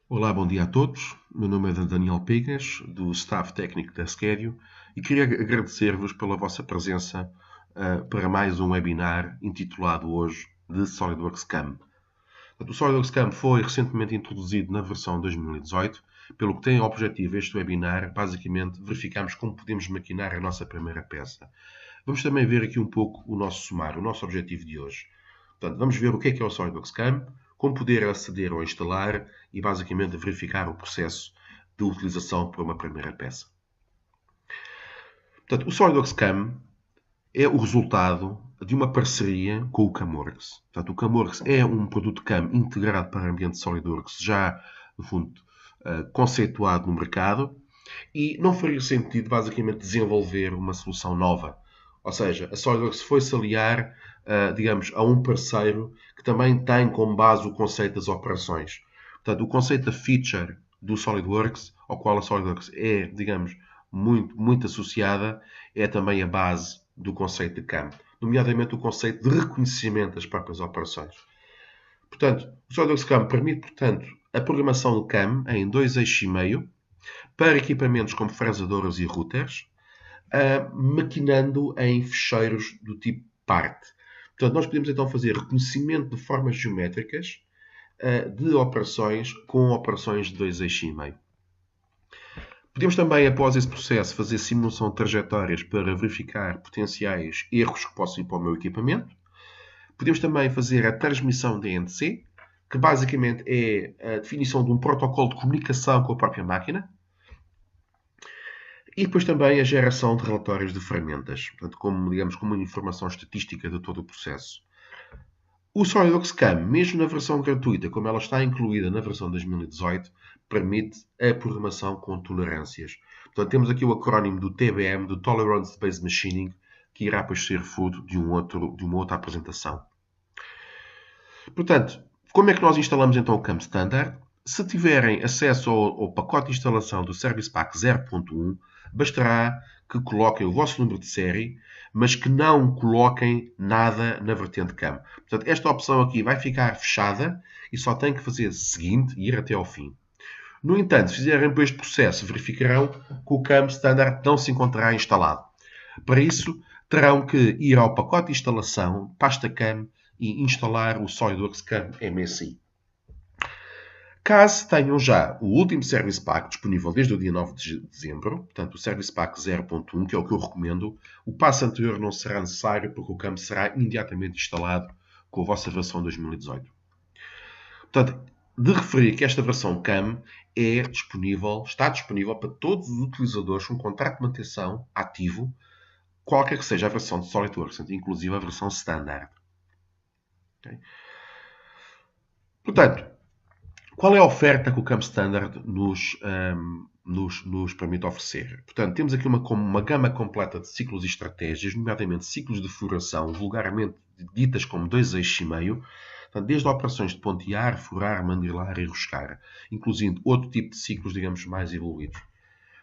Olá, bom dia a todos. Meu nome é Daniel Pegas, do Staff Técnico da Schedio, e queria agradecer-vos pela vossa presença para mais um webinar intitulado hoje de SolidWorks CAM. O SolidWorks CAM foi recentemente introduzido na versão 2018, pelo que tem o objetivo este webinar, basicamente, verificarmos como podemos maquinar a nossa primeira peça. Vamos também ver aqui um pouco o nosso sumário, o nosso objetivo de hoje. Portanto, vamos ver o que é o SolidWorks CAM, como poder aceder ou instalar e basicamente verificar o processo de utilização para uma primeira peça. Portanto, o SolidWorks CAM é o resultado de uma parceria com o CAMWorks. Portanto, o CAMWorks é um produto CAM integrado para o ambiente SolidWorks, já, no fundo, conceituado no mercado, e não faria sentido, basicamente, desenvolver uma solução nova. Ou seja, a SolidWorks foi-se aliar, digamos, a um parceiro que também tem como base o conceito das operações. Portanto, o conceito da feature do SolidWorks, ao qual a SolidWorks é, digamos, muito associada, é também a base do conceito de CAM, nomeadamente o conceito de reconhecimento das próprias operações. Portanto, o SolidWorks CAM permite, portanto, a programação do CAM em 2 eixos e meio para equipamentos como fresadoras e routers, maquinando em ficheiros do tipo parte. Portanto, nós podemos então fazer reconhecimento de formas geométricas de operações com operações de 2 eixos e meio. Podemos também, após esse processo, fazer simulação de trajetórias para verificar potenciais erros que possam ir para o meu equipamento. Podemos também fazer a transmissão de NC, que basicamente é a definição de um protocolo de comunicação com a própria máquina. E depois também a geração de relatórios de ferramentas, portanto, digamos, como uma informação estatística de todo o processo. O SolidWorks CAM, mesmo na versão gratuita, como ela está incluída na versão 2018, permite a programação com tolerâncias. Portanto, temos aqui o acrónimo do TBM, do Tolerance Based Machining, que irá depois ser fruto de uma outra apresentação. Portanto, como é que nós instalamos então o CAM Standard? Se tiverem acesso ao pacote de instalação do Service Pack 0.1, bastará que coloquem o vosso número de série, mas que não coloquem nada na vertente CAM. Portanto, esta opção aqui vai ficar fechada e só tem que fazer o seguinte e ir até ao fim. No entanto, se fizerem depois este processo, verificarão que o CAM Standard não se encontrará instalado. Para isso, terão que ir ao pacote de instalação, pasta CAM, e instalar o SolidWorks CAM MSI. Caso tenham já o último Service Pack disponível desde o dia 9 de dezembro, portanto o Service Pack 0.1, que é o que eu recomendo, o passo anterior não será necessário porque o CAM será imediatamente instalado com a vossa versão 2018. Portanto, de referir que esta versão CAM está disponível para todos os utilizadores com contrato de manutenção ativo, qualquer que seja a versão de SolidWorks, inclusive a versão Standard. Okay? Portanto, qual é a oferta que o CAM Standard nos permite oferecer? Portanto, temos aqui uma gama completa de ciclos e estratégias, nomeadamente ciclos de furação, vulgarmente ditas como 2 eixos e meio, portanto, desde operações de pontear, furar, mandilar e roscar, incluindo outro tipo de ciclos, digamos, mais evoluídos.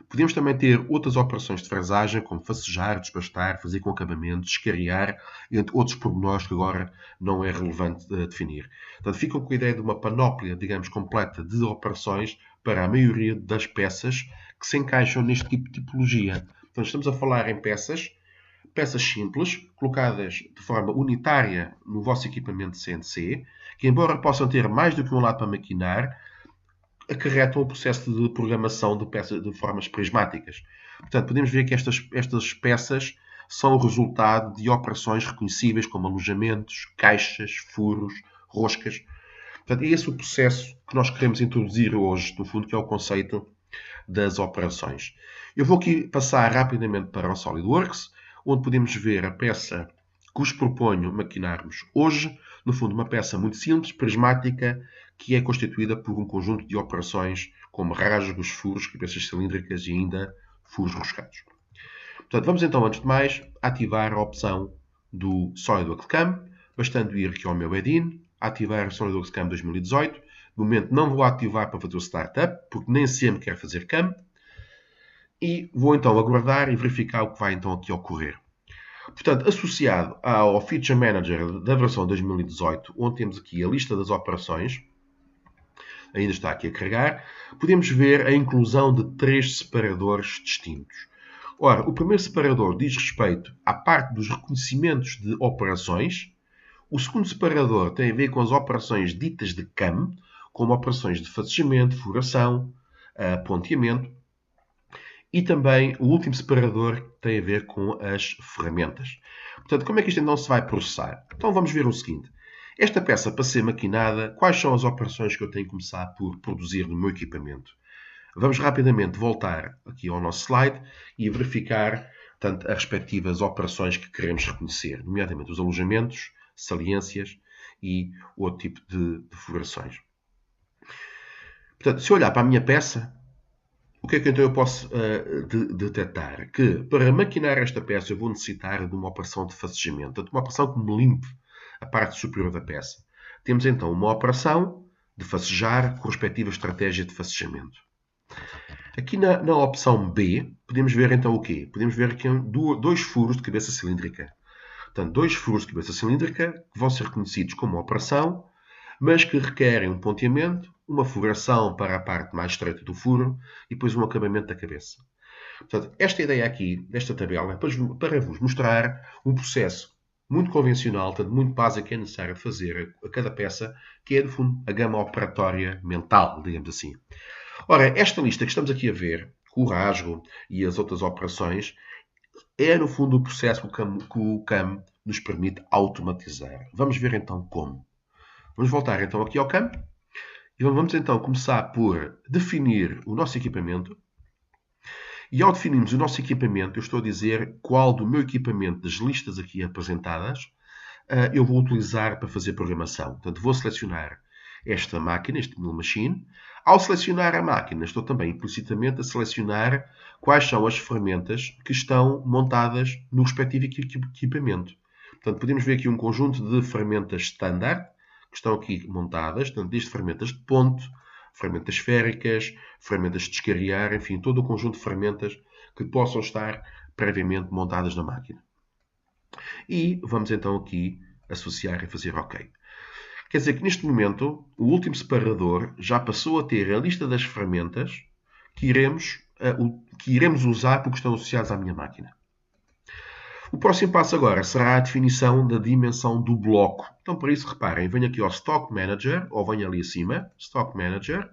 Podemos também ter outras operações de fresagem, como facejar, desbastar, fazer com acabamento, descariar, entre outros pormenores que agora não é relevante definir. Portanto, ficam com a ideia de uma panóplia, digamos, completa de operações para a maioria das peças que se encaixam neste tipo de tipologia. Portanto, estamos a falar em peças simples, colocadas de forma unitária no vosso equipamento CNC, que embora possam ter mais do que um lado para maquinar, acarretam o processo de programação de peças de formas prismáticas. Portanto, podemos ver que estas peças são o resultado de operações reconhecíveis como alojamentos, caixas, furos, roscas. Portanto, é esse o processo que nós queremos introduzir hoje, no fundo, que é o conceito das operações. Eu vou aqui passar rapidamente para o SolidWorks, onde podemos ver a peça que vos proponho maquinarmos hoje. No fundo, uma peça muito simples, prismática, que é constituída por um conjunto de operações como rasgos, furos, cabeças cilíndricas e ainda furos roscados. Portanto, vamos então, antes de mais, ativar a opção do SolidWorks CAM, bastando ir aqui ao meu add-in, ativar o SolidWorks CAM 2018. No momento não vou ativar para fazer o Startup, porque nem sempre quero fazer CAM. E vou então aguardar e verificar o que vai então aqui ocorrer. Portanto, associado ao Feature Manager da versão 2018, onde temos aqui a lista das operações, ainda está aqui a carregar, podemos ver a inclusão de 3 separadores distintos. Ora, o primeiro separador diz respeito à parte dos reconhecimentos de operações. O segundo separador tem a ver com as operações ditas de CAM, como operações de facejamento, furação, ponteamento. E também o último separador tem a ver com as ferramentas. Portanto, como é que isto então se vai processar? Então vamos ver o seguinte. Esta peça, para ser maquinada, quais são as operações que eu tenho que começar por produzir no meu equipamento? Vamos rapidamente voltar aqui ao nosso slide e verificar, portanto, as respectivas operações que queremos reconhecer, nomeadamente os alojamentos, saliências e outro tipo de furações. Portanto, se eu olhar para a minha peça, o que é que então eu posso detectar? Que para maquinar esta peça eu vou necessitar de uma operação de facejamento, portanto, uma operação que me limpe a parte superior da peça. Temos então uma operação de facejar com a respectiva estratégia de facejamento. Aqui na opção B, podemos ver então o quê? Podemos ver aqui dois furos de cabeça cilíndrica. Portanto, 2 furos de cabeça cilíndrica que vão ser reconhecidos como operação, mas que requerem um ponteamento, uma furação para a parte mais estreita do furo e depois um acabamento da cabeça. Portanto, esta ideia aqui, desta tabela, é para vos mostrar um processo muito convencional, portanto, muito básico que é necessário fazer a cada peça, que é, no fundo, a gama operatória mental, digamos assim. Ora, esta lista que estamos aqui a ver, com o rasgo e as outras operações, é, no fundo, o processo que o CAM nos permite automatizar. Vamos ver, então, como. Vamos voltar, então, aqui ao CAM. E vamos, então, começar por definir o nosso equipamento. E, ao definirmos o nosso equipamento, eu estou a dizer qual do meu equipamento, das listas aqui apresentadas, eu vou utilizar para fazer programação. Portanto, vou selecionar esta máquina, este Mill Machine. Ao selecionar a máquina, estou também implicitamente a selecionar quais são as ferramentas que estão montadas no respectivo equipamento. Portanto, podemos ver aqui um conjunto de ferramentas standard que estão aqui montadas, portanto, desde ferramentas de ponto, ferramentas esféricas, ferramentas de descarrear, enfim, todo o conjunto de ferramentas que possam estar previamente montadas na máquina. E vamos então aqui associar e fazer OK. Quer dizer que neste momento o último separador já passou a ter a lista das ferramentas que iremos usar porque estão associadas à minha máquina. O próximo passo agora será a definição da dimensão do bloco. Então, para isso, reparem, venho aqui ao Stock Manager, ou venho ali acima, Stock Manager,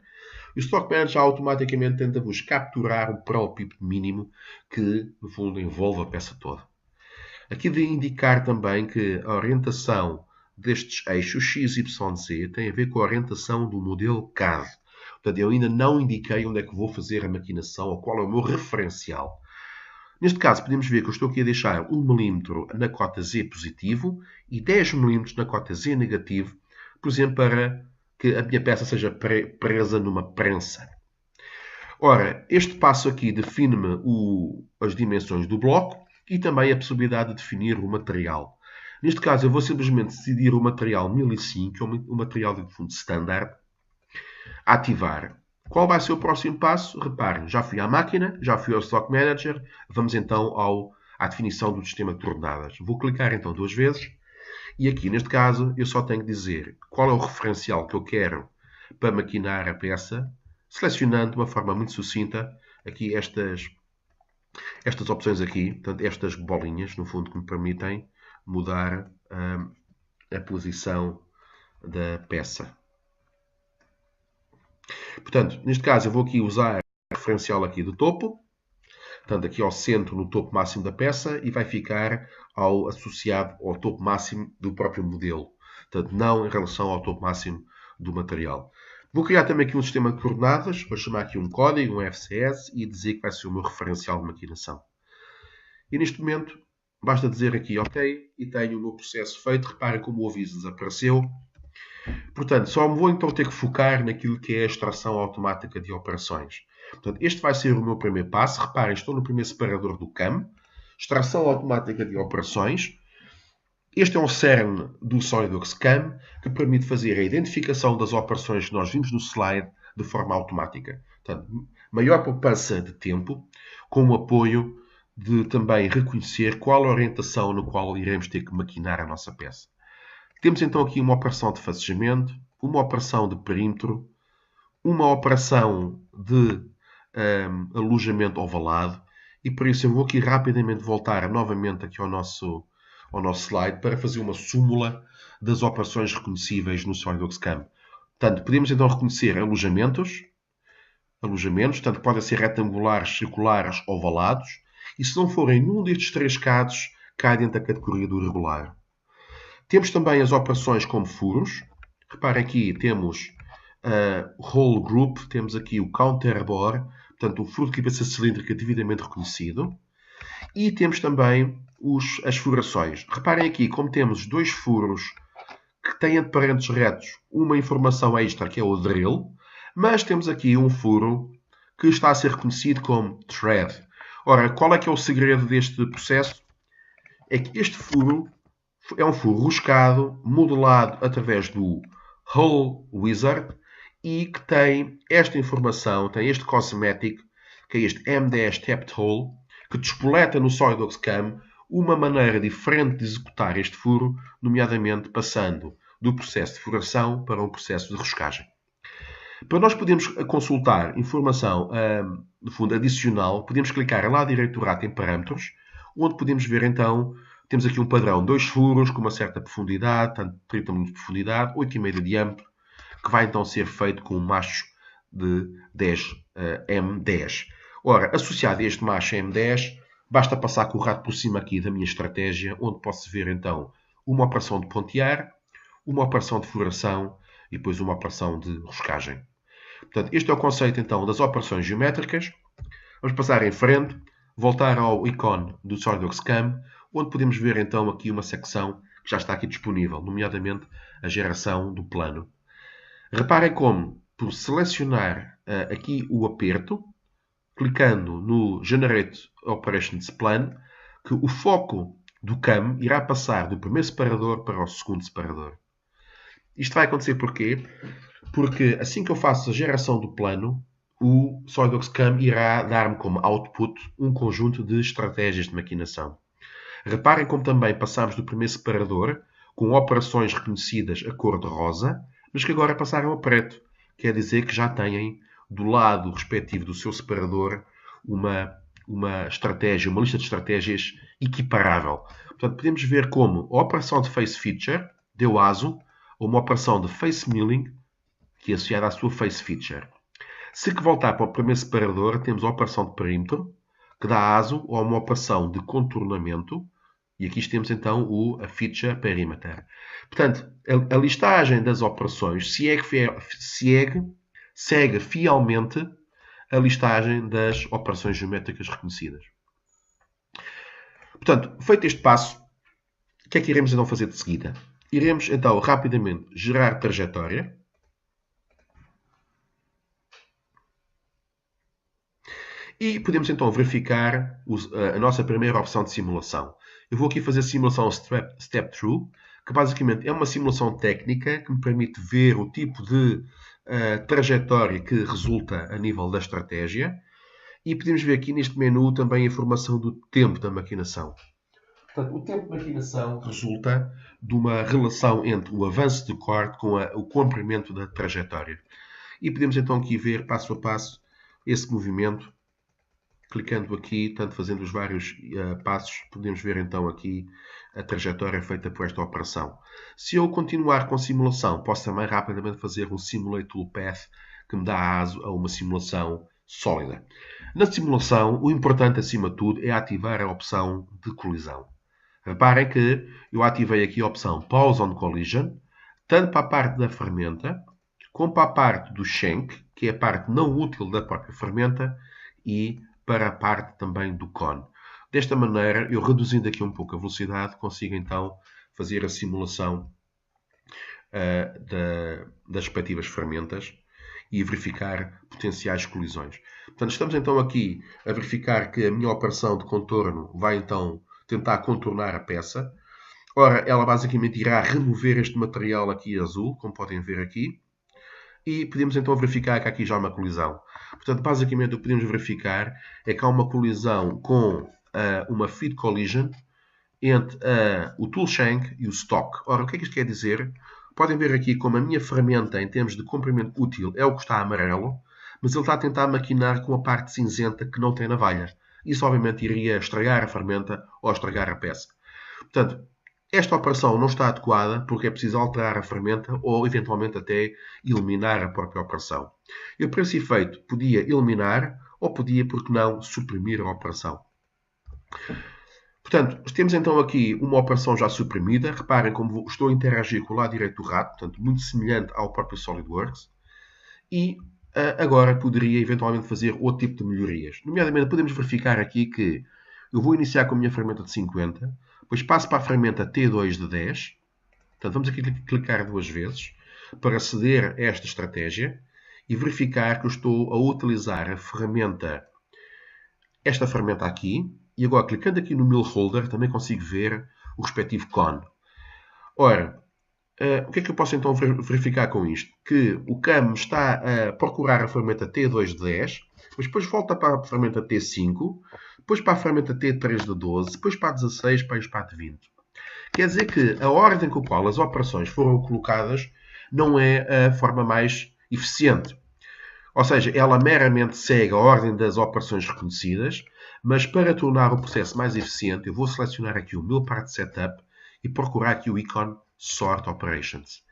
e o Stock Manager automaticamente tenta-vos capturar o próprio mínimo que, no fundo, envolve a peça toda. Aqui de indicar também que a orientação destes eixos X, Y, Z tem a ver com a orientação do modelo CAD. Portanto, eu ainda não indiquei onde é que vou fazer a maquinação ou qual é o meu referencial. Neste caso, podemos ver que eu estou aqui a deixar 1 mm na cota Z positivo e 10 mm na cota Z negativo, por exemplo, para que a minha peça seja presa numa prensa. Ora, este passo aqui define-me as dimensões do bloco e também a possibilidade de definir o material. Neste caso, eu vou simplesmente decidir o material 1005, que é um material de fundo standard, a ativar. Qual vai ser o próximo passo? Reparem, já fui à máquina, já fui ao Stock Manager, vamos então à definição do sistema de coordenadas. Vou clicar então 2 vezes e aqui, neste caso, eu só tenho que dizer qual é o referencial que eu quero para maquinar a peça, selecionando de uma forma muito sucinta aqui estas opções aqui, portanto, estas bolinhas, no fundo, que me permitem mudar a posição da peça. Portanto, neste caso eu vou aqui usar a referencial aqui do topo, portanto aqui ao centro no topo máximo da peça e vai ficar associado ao topo máximo do próprio modelo, portanto não em relação ao topo máximo do material. Vou criar também aqui um sistema de coordenadas, vou chamar aqui um código, um FCS e dizer que vai ser o meu referencial de maquinação. E neste momento basta dizer aqui OK e tenho o meu processo feito. Reparem como o aviso desapareceu. Portanto, só me vou então ter que focar naquilo que é a extração automática de operações. Portanto, este vai ser o meu primeiro passo. Reparem, estou no primeiro separador do CAM. Extração automática de operações. Este é um cerne do SolidWorks CAM que permite fazer a identificação das operações que nós vimos no slide de forma automática. Portanto, maior poupança de tempo, com o apoio de também reconhecer qual a orientação no qual iremos ter que maquinar a nossa peça. Temos então aqui uma operação de facejamento, uma operação de perímetro, uma operação de alojamento ovalado, e por isso eu vou aqui rapidamente voltar novamente aqui ao nosso slide para fazer uma súmula das operações reconhecíveis no SolidWorks CAM. Portanto, podemos então reconhecer alojamentos, tanto podem ser retangulares, circulares, ovalados, e se não forem nenhum destes três casos, cai dentro da categoria do irregular. Temos também as operações como furos. Reparem aqui, temos Hole Group, temos aqui o Counter Bore, portanto, o furo de cabeça cilíndrica devidamente reconhecido. E temos também as furações. Reparem aqui, como temos dois furos que têm entre parênteses retos uma informação extra, que é o drill, mas temos aqui um furo que está a ser reconhecido como thread. Ora, qual é que é o segredo deste processo? É que este furo é um furo roscado, modelado através do Hole Wizard e que tem esta informação, tem este cosmetic, que é este M10 Tapped Hole, que despoleta no SolidWorks CAM uma maneira diferente de executar este furo, nomeadamente passando do processo de furação para um processo de roscagem. Para nós podermos consultar informação, no fundo, adicional, podemos clicar em lado direito do rato em parâmetros, onde podemos ver então, temos aqui um padrão, 2 furos com uma certa profundidade, tanto 30 mm de profundidade, 8,5 de diâmetro, que vai então ser feito com um macho de 10 M10. Ora, associado a este macho M10, basta passar com o rato por cima aqui da minha estratégia, onde posso ver então uma operação de pontear, uma operação de furação e depois uma operação de roscagem. Portanto, este é o conceito então das operações geométricas. Vamos passar em frente, voltar ao ícone do SolidWorks CAM, onde podemos ver então aqui uma secção que já está aqui disponível, nomeadamente a geração do plano. Reparem como, por selecionar aqui o aperto, clicando no Generate Operations Plan, que o foco do CAM irá passar do primeiro separador para o segundo separador. Isto vai acontecer porquê? Porque assim que eu faço a geração do plano, o SolidWorks CAM irá dar-me como output um conjunto de estratégias de maquinação. Reparem como também passamos do primeiro separador com operações reconhecidas a cor de rosa, mas que agora passaram a preto. Quer dizer que já têm do lado respectivo do seu separador uma estratégia, uma lista de estratégias equiparável. Portanto, podemos ver como a operação de Face Feature deu aso a uma operação de Face Milling que é associada à sua Face Feature. Se que voltar para o primeiro separador, temos a operação de perímetro, que dá aso a uma operação de contornamento, e aqui temos então a Feature Perimeter. Portanto, a listagem das operações segue fielmente a listagem das operações geométricas reconhecidas. Portanto, feito este passo, o que é que iremos então fazer de seguida? Iremos então rapidamente gerar trajetória. E podemos então verificar a nossa primeira opção de simulação. Eu vou aqui fazer a simulação Step Through, que basicamente é uma simulação técnica que me permite ver o tipo de trajetória que resulta a nível da estratégia. E podemos ver aqui neste menu também a informação do tempo da maquinação. Portanto, o tempo de maquinação resulta de uma relação entre o avanço de corte com o comprimento da trajetória. E podemos então aqui ver passo a passo esse movimento. Clicando aqui, tanto fazendo os vários passos, podemos ver então aqui a trajetória feita por esta operação. Se eu continuar com a simulação, posso também rapidamente fazer um Simulate Tool Path que me dá aso a uma simulação sólida. Na simulação, o importante acima de tudo é ativar a opção de colisão. Reparem que eu ativei aqui a opção Pause on Collision, tanto para a parte da ferramenta, como para a parte do shank, que é a parte não útil da própria ferramenta, e para a parte também do cone. Desta maneira, eu reduzindo aqui um pouco a velocidade, consigo então fazer a simulação das respectivas ferramentas e verificar potenciais colisões. Portanto, estamos então aqui a verificar que a minha operação de contorno vai então tentar contornar a peça. Ora, ela basicamente irá remover este material aqui azul, como podem ver aqui, e podemos então verificar que aqui já há uma colisão. Portanto, basicamente o que podemos verificar é que há uma colisão com uma feed collision entre o tool shank e o stock. Ora, o que é que isto quer dizer? Podem ver aqui como a minha ferramenta em termos de comprimento útil é o que está amarelo, mas ele está a tentar maquinar com a parte cinzenta que não tem navalha. Isso obviamente iria estragar a ferramenta ou estragar a peça. Portanto, esta operação não está adequada porque é preciso alterar a ferramenta ou eventualmente até eliminar a própria operação. Eu para esse efeito podia eliminar ou podia, porque não, suprimir a operação. Portanto, temos então aqui uma operação já suprimida. Reparem como estou a interagir com o lado direito do rato, portanto, muito semelhante ao próprio SolidWorks. E agora poderia eventualmente fazer outro tipo de melhorias. Nomeadamente, podemos verificar aqui que eu vou iniciar com a minha ferramenta de 50, depois passo para a ferramenta T2 de 10. Portanto, vamos aqui clicar duas vezes para aceder a esta estratégia e verificar que eu estou a utilizar a ferramenta, esta ferramenta aqui. E agora, clicando aqui no Mill Holder, também consigo ver o respectivo cone. Ora, o que é que eu posso então verificar com isto? Que o CAM está a procurar a ferramenta T2 de 10, mas depois volta para a ferramenta T5, depois para a ferramenta T3 de 12, depois para a 16, depois para a de 20. Quer dizer que a ordem com a qual as operações foram colocadas não é a forma mais eficiente. Ou seja, ela meramente segue a ordem das operações reconhecidas, mas para tornar o processo mais eficiente, eu vou selecionar aqui o Mill Part Setup e procurar aqui o ícone Sort Operations.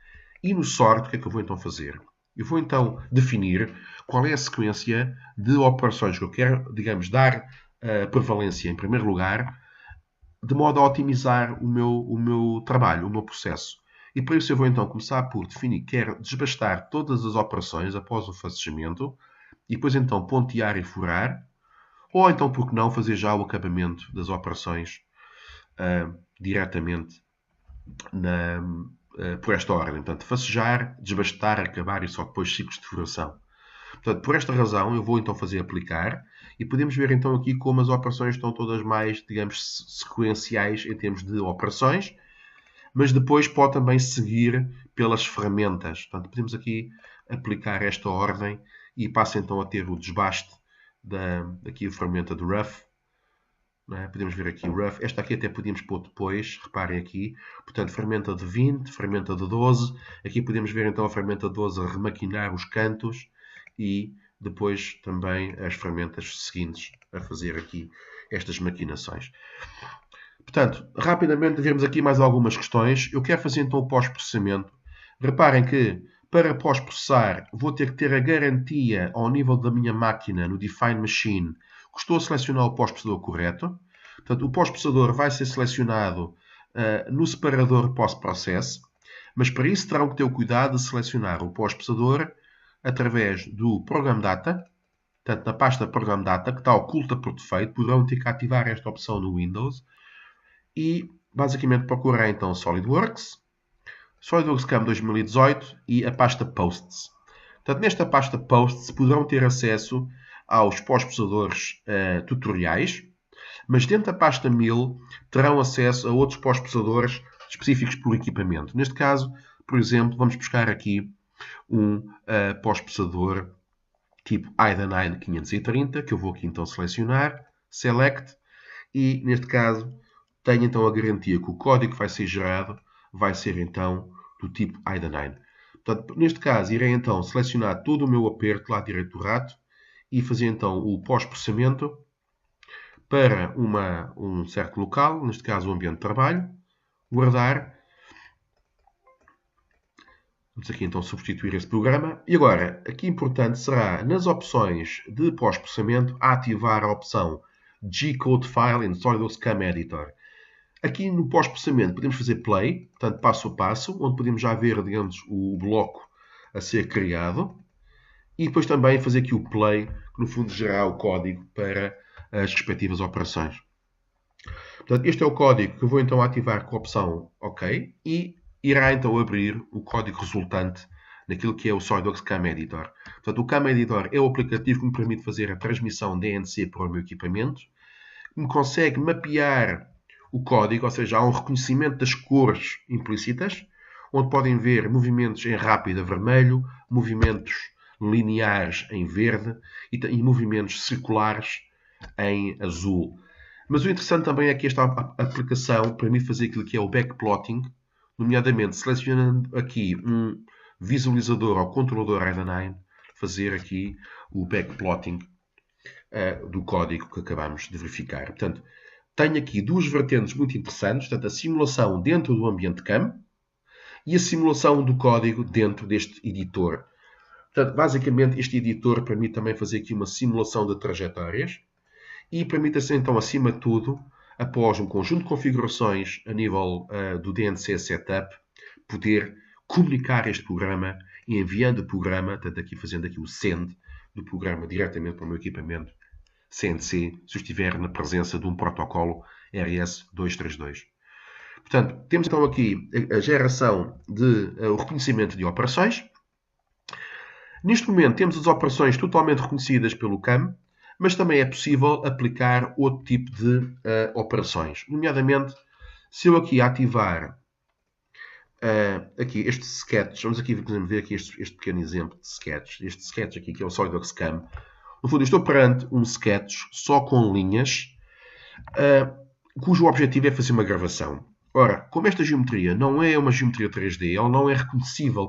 E no Sort, o que é que eu vou então fazer? Eu vou então definir qual é a sequência de operações que eu quero, digamos, dar prevalência em primeiro lugar, de modo a otimizar o meu trabalho, o meu processo. E para isso eu vou então começar por definir que quero desbastar todas as operações após o facejamento, e depois então pontear e furar, ou então, por que não, fazer já o acabamento das operações diretamente por esta ordem. Portanto, facejar, desbastar, acabar e só depois ciclos de furação. Portanto, por esta razão, eu vou então fazer aplicar e podemos ver então aqui como as operações estão todas mais, digamos, sequenciais em termos de operações, mas depois pode também seguir pelas ferramentas. Portanto, podemos aqui aplicar esta ordem e passa então a ter o desbaste aqui a ferramenta do Rough. É? Podemos ver aqui o Rough. Esta aqui até podíamos pôr depois, reparem aqui. Portanto, ferramenta de 20, ferramenta de 12. Aqui podemos ver então a ferramenta de 12 a remaquinar os cantos e depois também as ferramentas seguintes a fazer aqui estas maquinações. Portanto, rapidamente vemos aqui mais algumas questões. Eu quero fazer então o pós-processamento. Reparem que para pós-processar vou ter que ter a garantia ao nível da minha máquina no Define Machine que estou a selecionar o pós-processador correto. Portanto, o pós-processador vai ser selecionado no separador Post-Process, mas para isso terão que ter o cuidado de selecionar o pós-processador através do Program Data. Portanto, na pasta Program Data, que está oculta por defeito, poderão ter que ativar esta opção no Windows. E, basicamente, procurar então SolidWorks, SolidWorks CAM 2018 e a pasta Posts. Portanto, nesta pasta Posts poderão ter acesso aos pós-processadores tutoriais, mas dentro da pasta Mill terão acesso a outros pós-processadores específicos por equipamento. Neste caso, por exemplo, vamos buscar aqui um pós-processador tipo i9 530, que eu vou aqui então selecionar, Select, e neste caso tenho então a garantia que o código que vai ser gerado vai ser então do tipo i9. Portanto, neste caso, irei então selecionar todo o meu aperto lá direito do rato e fazer então o pós-processamento para um certo local, neste caso o ambiente de trabalho, guardar. Vamos aqui então substituir esse programa. E agora, aqui importante será, nas opções de pós-processamento, ativar a opção G-Code File in SolidWorks CAM Editor. Aqui no pós-processamento podemos fazer play, portanto passo a passo, onde podemos já ver, digamos, o bloco a ser criado. E depois também fazer aqui o play, que no fundo gerará o código para as respectivas operações. Portanto, este é o código que eu vou então ativar com a opção OK e irá então abrir o código resultante naquilo que é o SolidWorks CAM Editor. Portanto, o CAM Editor é o aplicativo que me permite fazer a transmissão DNC para o meu equipamento, que me consegue mapear o código, ou seja, há um reconhecimento das cores implícitas, onde podem ver movimentos em rápido a vermelho, movimentos lineares em verde e movimentos circulares em azul. Mas o interessante também é que esta aplicação permite fazer aquilo que é o backplotting nomeadamente selecionando aqui um visualizador ou controlador Ardanine, fazer aqui o backplotting do código que acabamos de verificar. Portanto, tenho aqui duas vertentes muito interessantes, portanto, a simulação dentro do ambiente CAM e a simulação do código dentro deste editor. Portanto, basicamente, este editor permite também fazer aqui uma simulação de trajetórias e permite-se, então, acima de tudo, após um conjunto de configurações a nível do DNC Setup, poder comunicar este programa e enviando o programa, portanto, aqui fazendo aqui o send do programa diretamente para o meu equipamento CNC, se eu estiver na presença de um protocolo RS-232. Portanto, temos então aqui a geração o reconhecimento de operações. Neste momento temos as operações totalmente reconhecidas pelo CAM, mas também é possível aplicar outro tipo de operações. Nomeadamente, se eu aqui ativar aqui este sketch, vamos aqui ver aqui este pequeno exemplo de sketch. Este sketch aqui, que é o SolidWorks CAM. No fundo, eu estou perante um sketch só com linhas, cujo objetivo é fazer uma gravação. Ora, como esta geometria não é uma geometria 3D, ela não é reconhecível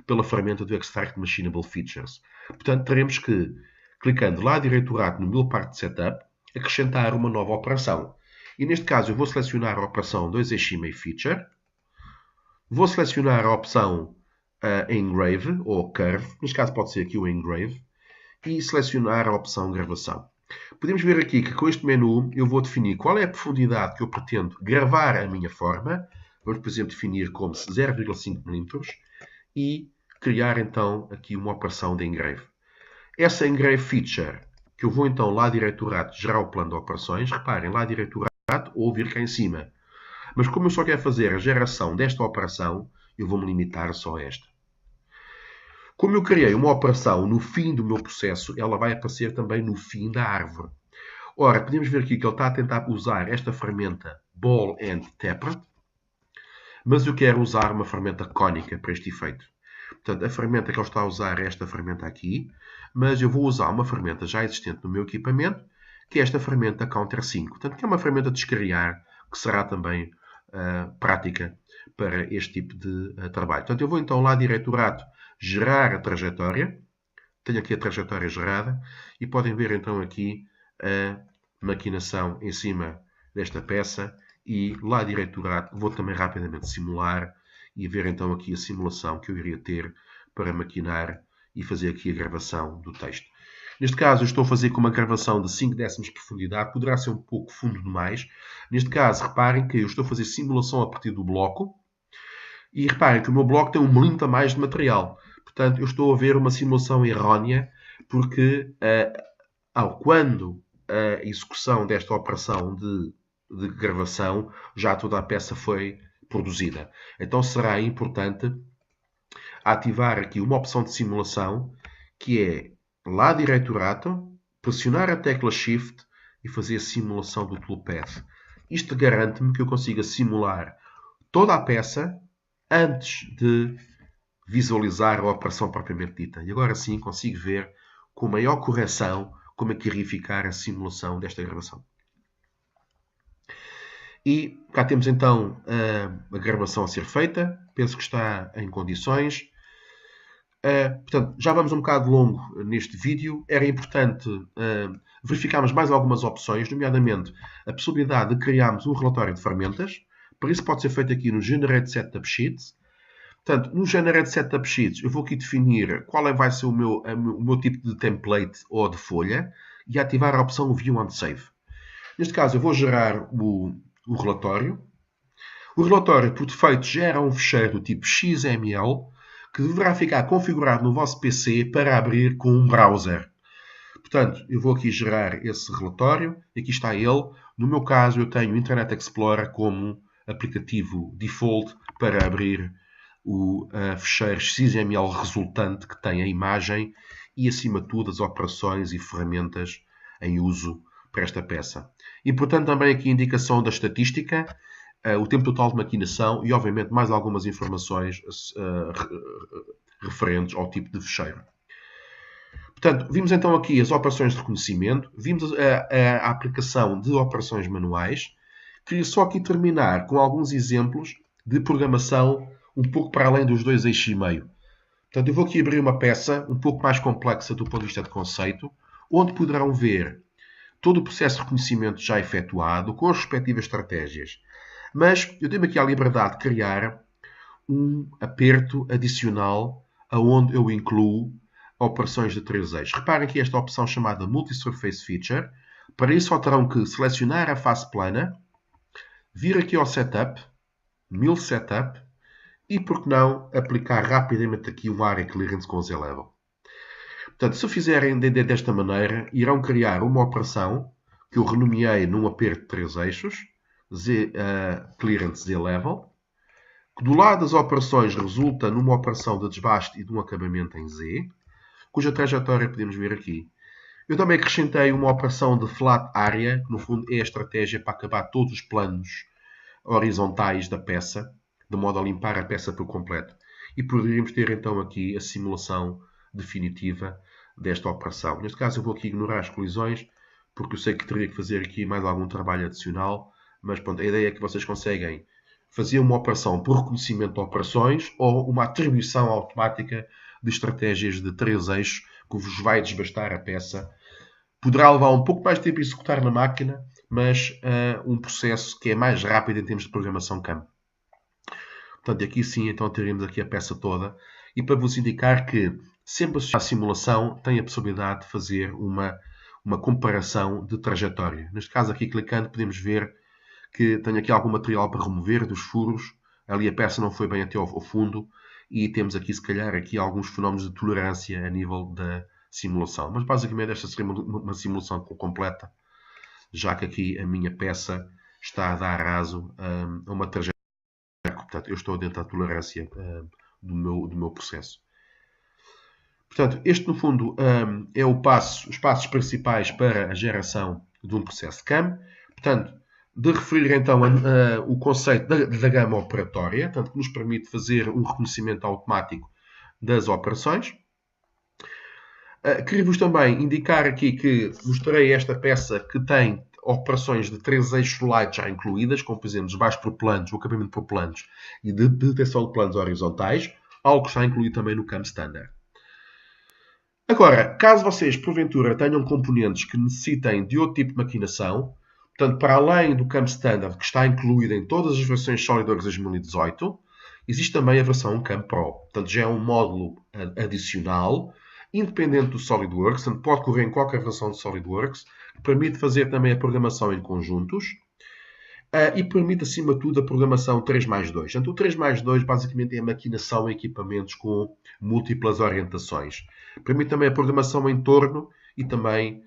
pela ferramenta do Extract Machinable Features. Portanto, teremos que, clicando lá direito rato no meu Part Setup, acrescentar uma nova operação. E neste caso eu vou selecionar a operação 2Shimei Feature, vou selecionar a opção Engrave ou Curve, neste caso pode ser aqui o Engrave, e selecionar a opção Gravação. Podemos ver aqui que com este menu eu vou definir qual é a profundidade que eu pretendo gravar a minha forma. Vamos, por exemplo, definir como 0,5 mm e criar então aqui uma operação de Engrave. Essa Engrave Feature, que eu vou então lá direito rato gerar o plano de operações, reparem, lá direito rato ou vir cá em cima. Mas como eu só quero fazer a geração desta operação, eu vou-me limitar só a esta. Como eu criei uma operação no fim do meu processo, ela vai aparecer também no fim da árvore. Ora, podemos ver aqui que ele está a tentar usar esta ferramenta Ball and Tapered, mas eu quero usar uma ferramenta cónica para este efeito. Portanto, a ferramenta que ele está a usar é esta ferramenta aqui, mas eu vou usar uma ferramenta já existente no meu equipamento, que é esta ferramenta Counter 5. Portanto, que é uma ferramenta de escariar, que será também prática para este tipo de trabalho. Portanto, eu vou então lá direito rato gerar a trajetória. Tenho aqui a trajetória gerada e podem ver então aqui a maquinação em cima desta peça e lá direito rato vou também rapidamente simular e ver então aqui a simulação que eu iria ter para maquinar e fazer aqui a gravação do texto. Neste caso eu estou a fazer com uma gravação de 5 décimos de profundidade, poderá ser um pouco fundo demais. Neste caso, reparem que eu estou a fazer simulação a partir do bloco e reparem que o meu bloco tem um muito a mais de material. Portanto, eu estou a ver uma simulação errónea porque quando a execução desta operação de gravação, já toda a peça foi produzida. Então será importante ativar aqui uma opção de simulação que é lá direito rato, pressionar a tecla Shift e fazer a simulação do toolpath. Isto garante-me que eu consiga simular toda a peça antes de visualizar a operação propriamente dita. E agora sim consigo ver com maior correção como é que iria ficar a simulação desta gravação. E cá temos então a gravação a ser feita. Penso que está em condições. Portanto, já vamos um bocado longo neste vídeo. Era importante verificarmos mais algumas opções, nomeadamente a possibilidade de criarmos um relatório de ferramentas. Por isso pode ser feito aqui no Generate Setup Sheets. Portanto, no Generate Setup Sheets eu vou aqui definir qual vai ser o meu tipo de template ou de folha e ativar a opção View on Save. Neste caso eu vou gerar o relatório. O relatório, por defeito, gera um fecheiro do tipo XML que deverá ficar configurado no vosso PC para abrir com um browser. Portanto, eu vou aqui gerar esse relatório e aqui está ele. No meu caso, eu tenho o Internet Explorer como aplicativo default para abrir o fecheiro XML resultante que tem a imagem e, acima de tudo, as operações e ferramentas em uso para esta peça. Importante também aqui a indicação da estatística, o tempo total de maquinação e, obviamente, mais algumas informações referentes ao tipo de fecheiro. Portanto, vimos então aqui as operações de reconhecimento, vimos a aplicação de operações manuais. Queria só aqui terminar com alguns exemplos de programação um pouco para além dos 2 eixos e meio. Portanto, eu vou aqui abrir uma peça um pouco mais complexa do ponto de vista de conceito, onde poderão ver todo o processo de reconhecimento já efetuado, com as respectivas estratégias. Mas eu tenho aqui a liberdade de criar um aperto adicional aonde eu incluo operações de 3 eixos. Reparem que esta opção chamada Multi-Surface Feature, para isso só terão que selecionar a face plana, vir aqui ao Setup, Mill Setup, e, por que não, aplicar rapidamente aqui o Area Clearance com Z-Level. Portanto, se o fizerem desta maneira, irão criar uma operação que eu renomeei num aperto de 3 eixos, Clearance Z-Level, que do lado das operações resulta numa operação de desbaste e de um acabamento em Z, cuja trajetória podemos ver aqui. Eu também acrescentei uma operação de Flat Area, que no fundo é a estratégia para acabar todos os planos horizontais da peça, de modo a limpar a peça por completo. E poderíamos ter então aqui a simulação definitiva desta operação. Neste caso eu vou aqui ignorar as colisões, porque eu sei que teria que fazer aqui mais algum trabalho adicional, mas pronto, a ideia é que vocês conseguem fazer uma operação por reconhecimento de operações ou uma atribuição automática de estratégias de 3 eixos que vos vai desbastar a peça. Poderá levar um pouco mais de tempo a executar na máquina, mas um processo que é mais rápido em termos de programação CAM. Portanto, aqui sim, então teremos aqui a peça toda. E para vos indicar que sempre associado à simulação tem a possibilidade de fazer uma comparação de trajetória. Neste caso aqui, clicando, podemos ver que tenho aqui algum material para remover dos furos. Ali a peça não foi bem até ao fundo. E temos aqui, se calhar, aqui alguns fenómenos de tolerância a nível da simulação. Mas basicamente esta seria uma simulação completa, já que aqui a minha peça está a dar raso a uma trajetória. Portanto, eu estou dentro da tolerância do meu processo. Portanto, este no fundo é os passos principais para a geração de um processo de CAM. Portanto, de referir então o conceito da gama operatória, tanto que nos permite fazer um reconhecimento automático das operações. Queria-vos também indicar aqui que mostrei esta peça que tem operações de 3 eixos light já incluídas, como por exemplo desbaixo por planos, o acabamento por planos e de detecção de planos horizontais, algo que está incluído também no CAM Standard. Agora, caso vocês porventura tenham componentes que necessitem de outro tipo de maquinação, portanto, para além do CAM Standard, que está incluído em todas as versões SolidWorks 2018, existe também a versão CAM Pro. Portanto, já é um módulo adicional, independente do SolidWorks, portanto, pode correr em qualquer versão de SolidWorks, que permite fazer também a programação em conjuntos e permite, acima de tudo, a programação 3+2. Portanto, o 3+2 basicamente é a maquinação em equipamentos com múltiplas orientações. Permite também a programação em torno e também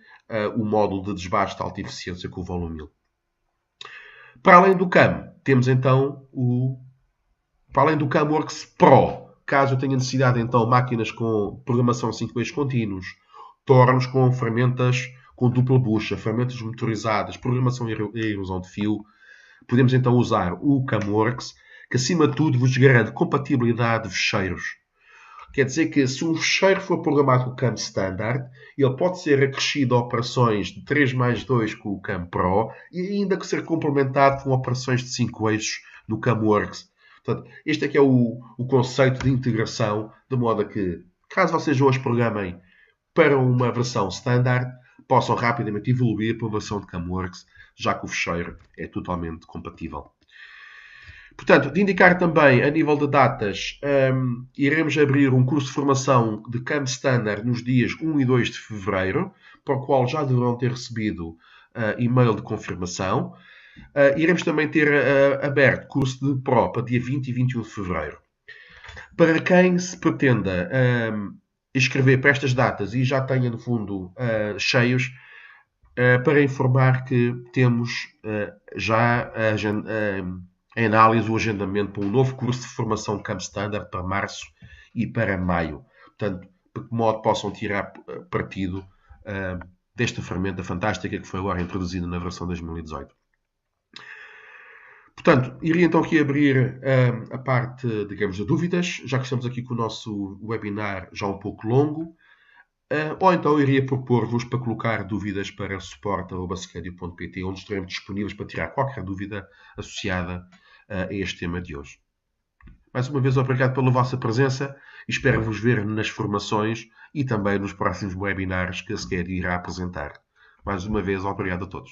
o módulo de desbaste de alta eficiência com o volume 1000. Para além do CAM, temos então para além do CAMWorks Pro, caso eu tenha necessidade então de máquinas com programação 5 eixos contínuos, tornos com ferramentas com dupla bucha, ferramentas motorizadas, programação e erosão de fio, podemos então usar o CAMWorks, que acima de tudo vos garante compatibilidade de fecheiros. Quer dizer que se um fecheiro for programado com o CAM Standard, ele pode ser acrescido a operações de 3+2 com o CAM Pro e ainda que ser complementado com operações de 5 eixos no CAMWorks. Portanto, este é que é o conceito de integração, de modo a que, caso vocês hoje programem para uma versão standard, possam rapidamente evoluir para uma versão de CAMWorks, já que o fecheiro é totalmente compatível. Portanto, de indicar também, a nível de datas, iremos abrir um curso de formação de CAM Standard nos dias 1 e 2 de fevereiro, para o qual já deverão ter recebido e-mail de confirmação. Iremos também ter aberto curso de Pro para dia 20 e 21 de fevereiro. Para quem se pretenda inscrever para estas datas e já tenha, no fundo, cheios, para informar que temos já em análise o agendamento para um novo curso de formação CAM Standard para março e para maio. Portanto, de que modo possam tirar partido desta ferramenta fantástica que foi agora introduzida na versão 2018. Portanto, iria então aqui abrir a parte, digamos, de dúvidas, já que estamos aqui com o nosso webinar já um pouco longo. Ou então iria propor-vos para colocar dúvidas para suporte@scadio.pt, onde estaremos disponíveis para tirar qualquer dúvida associada a este tema de hoje. Mais uma vez, obrigado pela vossa presença e espero vos ver nas formações e também nos próximos webinars que a SCARE irá apresentar. Mais uma vez, obrigado a todos.